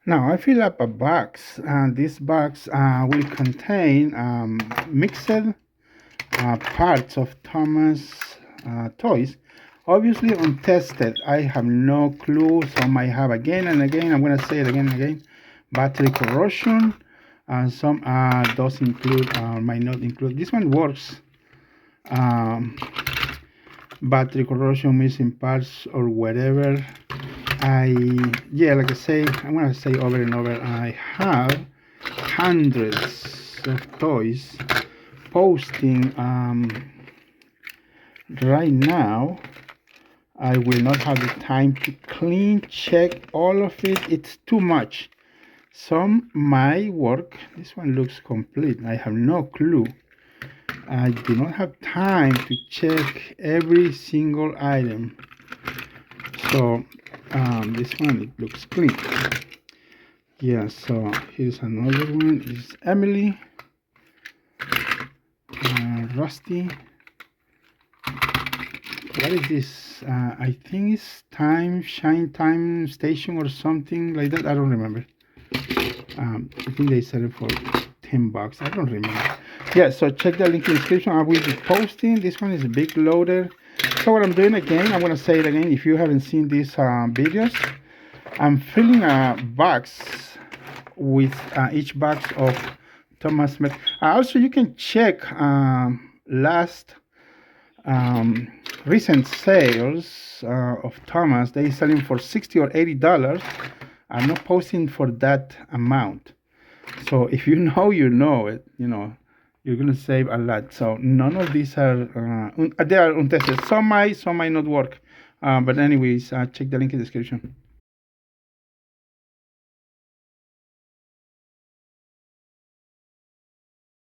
Now I fill up a box, and this box will contain mixed parts of Thomas toys. Obviously untested. I have no clue. Some I have again and again. I'm gonna say it again and again. Battery corrosion. Some does include, might not include. This one works. Um, Battery corrosion, missing parts, or whatever. Yeah, like I say, I'm gonna say over and over. I have hundreds of toys posting right now. I will not have the time to clean check all of it. It's too much. Some might work. This one looks complete. I have no clue. I do not have time to check every single item. So this one, it looks clean. Yeah, so here's another one. Is Emily, Rusty. What is this? I think it's Shine Time Station or something like that. I don't remember. I think they sell it for $10. I don't remember. Yeah, so check the link in the description. I will be posting. This one is a big loader. So what I'm doing again, I'm gonna say it again. If you haven't seen these videos, I'm filling a box with each box of Thomas Smith. Also, you can check last recent sales of Thomas. They selling for $60 or $80. I'm not posting for that amount. So if you know, you know it. You're gonna save a lot. So none of these are they are untested. Some might not work. But anyways, check the link in the description.